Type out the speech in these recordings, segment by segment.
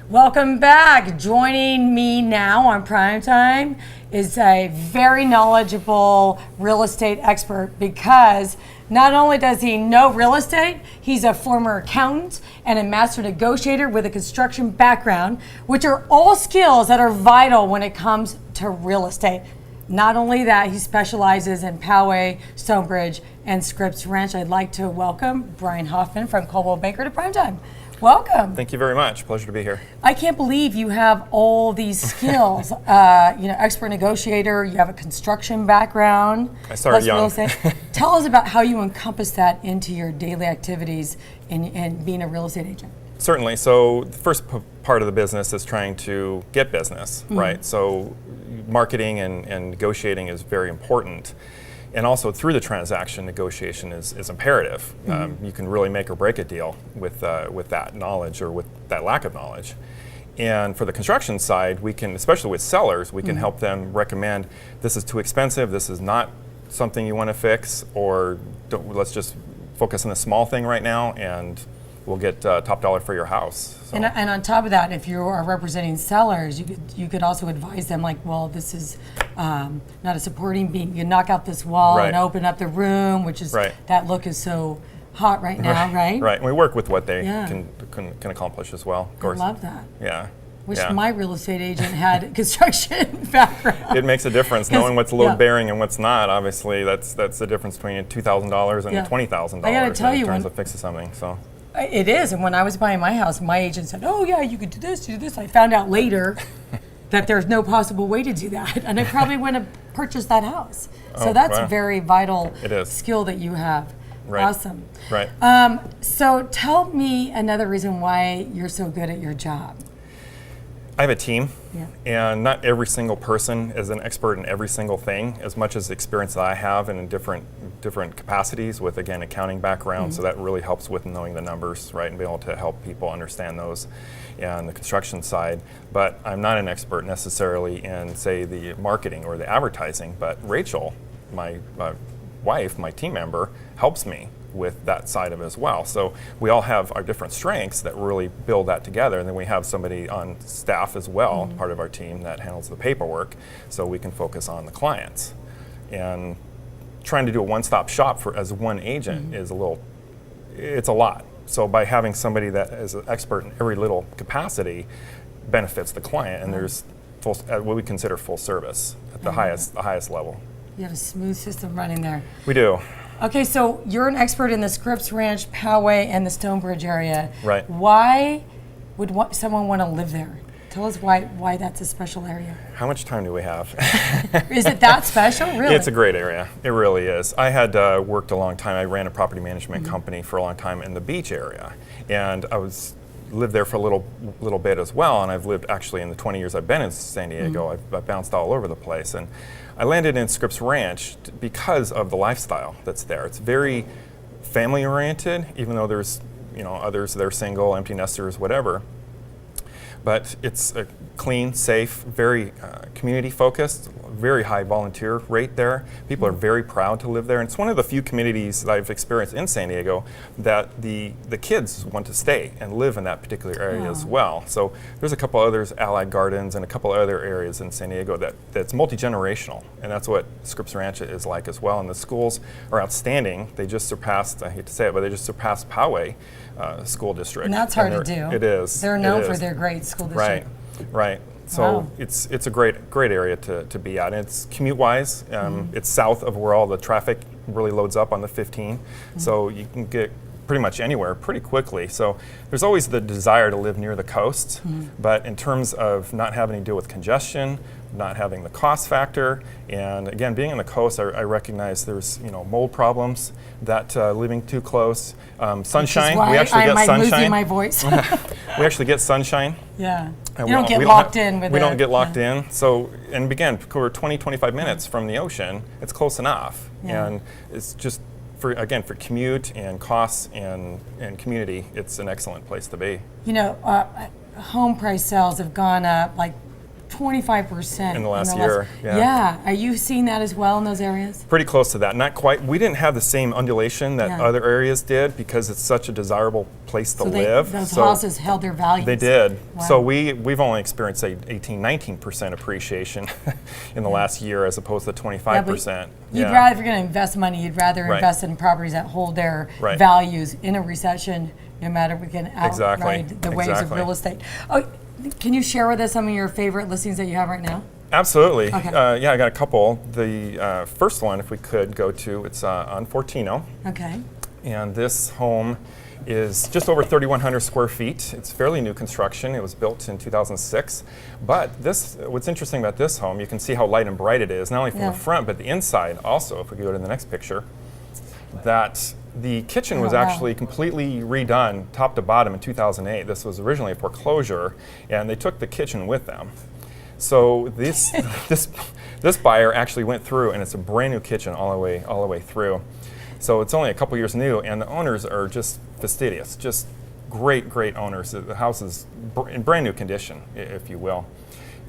Welcome back. Joining me now on Primetime is a very knowledgeable real estate expert, because not only does he know real estate, he's a former accountant and a master negotiator with a construction background, which are all skills that are vital when it comes to real estate. Not only that, he specializes in Poway, Stonebridge, and Scripps Ranch. I'd like to welcome Bryan Hoffman from Coldwell Banker to Primetime. Welcome. Thank you very much. Pleasure to be here. I can't believe you have all these skills. Expert negotiator, you have a construction background. I started young. Real estate. Tell us about how you encompass that into your daily activities in being a real estate agent. Certainly. So the first part of the business is trying to get business, right? So marketing and negotiating is very important. And also through the transaction, negotiation is imperative. You can really make or break a deal with that knowledge or with that lack of knowledge. And for the construction side, we can, especially with sellers, we can help them recommend, this is too expensive, this is not something you want to fix, or let's just focus on the small thing right now and we'll get top dollar for your house. So. And on top of that, if you are representing sellers, you could also advise them, like, well, this is not a supporting beam. You knock out this wall and open up the room, which is that look is so hot right now, right? Right. And we work with what they can accomplish as well. Of course. I love that. Yeah. Wish my real estate agent had construction background. It makes a difference knowing what's load bearing and what's not. Obviously, that's the difference between $2,000 and $20,000 I gotta tell you, in terms of fixing something. So. It is, and when I was buying my house, my agent said, "Oh yeah, you could do this, do this." I found out later that there's no possible way to do that, and I probably wouldn't have purchased that house. So that's a very vital skill that you have. Right. Awesome. Right. So tell me another reason why you're so good at your job. I have a team, and not every single person is an expert in every single thing, as much as the experience that I have in different capacities with, again, accounting background, so that really helps with knowing the numbers, right, and being able to help people understand those, and the construction side. But I'm not an expert necessarily in, say, the marketing or the advertising, but Rachel, my wife, my team member, helps me with that side of it as well. So we all have our different strengths that really build that together, and then we have somebody on staff as well, part of our team, that handles the paperwork, so we can focus on the clients. And trying to do a one-stop shop as one agent is it's a lot. So by having somebody that is an expert in every little capacity benefits the client, and there's what we consider full service at the highest level. You have a smooth system running there. We do. Okay, so you're an expert in the Scripps Ranch, Poway, and the Stonebridge area. Right. Why would someone want to live there? Tell us why that's a special area. How much time do we have? Is it that special, really? It's a great area. It really is. I had worked a long time. I ran a property management company for a long time in the beach area, and I lived there for a little bit as well. And I've lived actually in the 20 years I've been in San Diego. I've bounced all over the place, and I landed in Scripps Ranch because of the lifestyle that's there. It's very family oriented, even though there's others that are single, empty nesters, whatever. But it's a clean, safe, very community focused, very high volunteer rate there. People are very proud to live there. And it's one of the few communities that I've experienced in San Diego that the kids want to stay and live in that particular area as well. So there's a couple others, Allied Gardens, and a couple other areas in San Diego that's multi-generational. And that's what Scripps Ranch is like as well. And the schools are outstanding. They just surpassed, I hate to say it, but they just surpassed Poway School District. And that's hard to do. It is. They're known for their great school district. Right. So it's a great area to be at. And it's commute-wise. It's south of where all the traffic really loads up on the 15. So you can get pretty much anywhere pretty quickly. So there's always the desire to live near the coast. But in terms of not having to deal with congestion, not having the cost factor, and again, being on the coast, I recognize there's mold problems, that living too close, sunshine. We actually get sunshine. Losing my voice. We actually get sunshine. Yeah. You don't get locked in with it. We don't get locked in. So, and again, we're 20-25 minutes from the ocean. It's close enough, and it's just for commute and costs and community. It's an excellent place to be. Home price sales have gone up like 25% In the last year, yeah. Yeah. Are you seeing that as well in those areas? Pretty close to that. Not quite. We didn't have the same undulation that Yeah. other areas did because it's such a desirable place to So live. those houses held their value. They did. Wow. So we've only experienced, say, 19% appreciation in the last year as opposed to 25%. You'd rather, if you're going to invest money, you'd rather Right. invest in properties that hold their Right. values in a recession, no matter we can Exactly. outride the waves of Exactly. real estate. Oh, can you share with us some of your favorite listings that you have right now? Absolutely. Okay. Yeah, I got a couple. The first one, if we could go to, it's on Fortino. Okay. And this home is just over 3,100 square feet. It's fairly new construction. It was built in 2006. But what's interesting about this home, you can see how light and bright it is, not only from Yeah. the front, but the inside also, if we go to the next picture, that the kitchen was Oh, wow. actually completely redone top to bottom in 2008. This was originally a foreclosure, and they took the kitchen with them. So this buyer actually went through, and it's a brand new kitchen all the way through. So it's only a couple years new, and the owners are just fastidious, just great owners. The house is in brand new condition, if you will.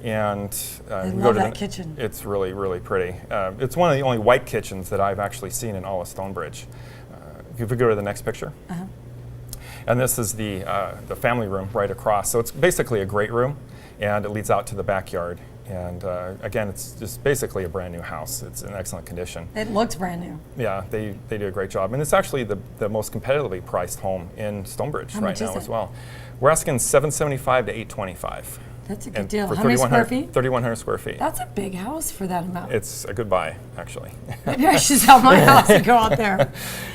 And I we love to that kitchen. It's really pretty. It's one of the only white kitchens that I've actually seen in all of Stonebridge. If we go to the next picture. Uh-huh. And this is the family room right across. So it's basically a great room, and it leads out to the backyard. And again, it's just basically a brand new house. It's in excellent condition. It looks brand new. Yeah, they do a great job. And it's actually the most competitively priced home in Stonebridge How right much now is as it? well. We're asking $775 to $825. That's a good And deal. for How many square feet? 3,100 square feet. That's a big house for that amount. It's a good buy, actually. Maybe I should sell my house and go out there.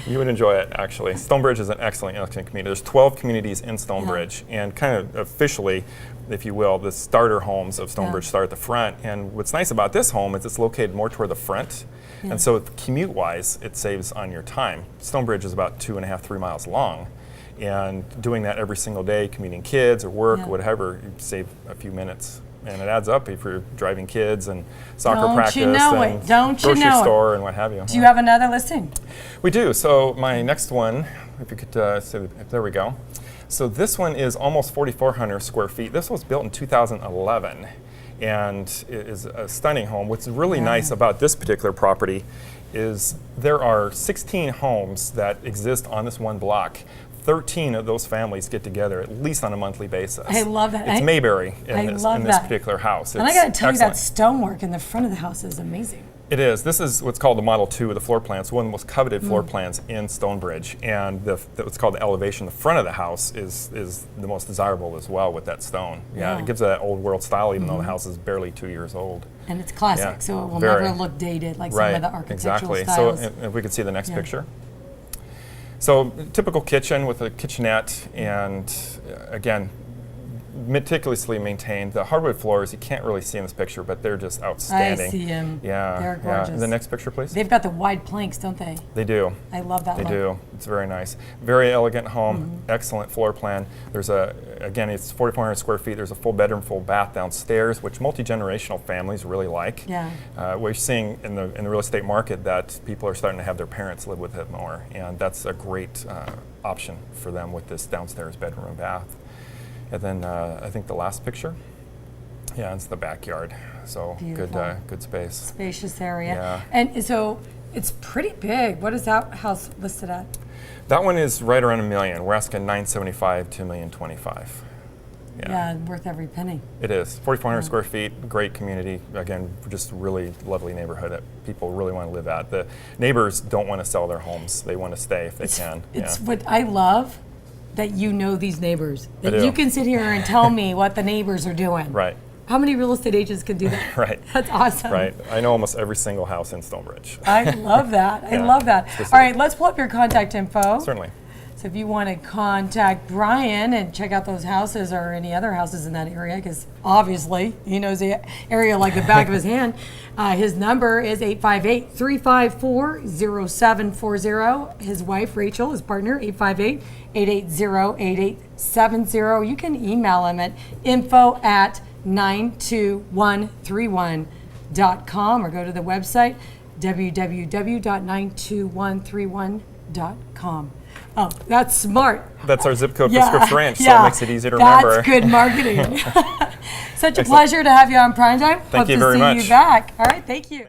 You would enjoy it, actually. Stonebridge is an excellent community. There's 12 communities in Stonebridge, and kind of officially, if you will, the starter homes of Stonebridge start at the front. And what's nice about this home is it's located more toward the front, and so commute-wise, it saves on your time. Stonebridge is about 2.5, 3 miles long, and doing that every single day, commuting kids or work or whatever, you save a few minutes. And it adds up if you're driving kids and soccer Don't practice you know and it. Don't you grocery know it. store and what have you. Do you have another listing? We do. So my next one, if you could say, there we go. So this one is almost 4,400 square feet. This was built in 2011 and it is a stunning home. What's really nice about this particular property is there are 16 homes that exist on this one block. 13 of those families get together at least on a monthly basis. I love that. It's Mayberry in this that. particular house. And I got to tell you, that stonework in the front of the house is amazing. It is. This is what's called the Model 2 of the floor plans, one of the most coveted floor plans in Stonebridge. And what's called the elevation, the front of the house is the most desirable as well with that stone. Yeah, it gives it that old world style even though the house is barely 2 years old. And it's classic, Yeah, so it will very. never look dated like some of the architectural exactly. styles. So if we could see the next picture. So typical kitchen with a kitchenette and again, meticulously maintained. The hardwood floors you can't really see in this picture, but they're just outstanding. I see them. Yeah, They're gorgeous. The next picture, please. They've got the wide planks, don't they? They do. I love that They look. do. It's very nice. Very elegant home. Excellent floor plan. There's again, it's 4,400 square feet. There's a full bedroom, full bath downstairs, which multi-generational families really like. Yeah. We're seeing in the real estate market that people are starting to have their parents live with it more, and that's a great option for them with this downstairs bedroom and bath. And then I think the last picture, yeah, it's the backyard. So Beautiful. good space. Spacious area. Yeah. And so it's pretty big. What is that house listed at? That one is right around $1 million. We're asking $975 to $1,025,000. Yeah, worth every penny. It is. 4,400 square feet, great community. Again, just really lovely neighborhood that people really want to live at. The neighbors don't want to sell their homes. They want to stay if they can. It's what I love, that you know these neighbors. That do. you can sit here and tell me what the neighbors are doing. Right. How many real estate agents can do that? Right. That's awesome. Right. I know almost every single house in Stonebridge. I love that. I Yeah. love that. Specific. All right, let's pull up your contact info. Certainly. So if you want to contact Bryan and check out those houses or any other houses in that area, because obviously he knows the area like the back of his hand, his number is 858-354-0740. His wife, Rachel, his partner, 858-880-8870. You can email him at info@92131.com or go to the website www.92131.com. Oh, that's smart. That's our zip code for Scripps Ranch, so it makes it easy to That's remember. good marketing. Such a pleasure to have you on Primetime. Thank you Hope very to see much. you back. All right, thank you.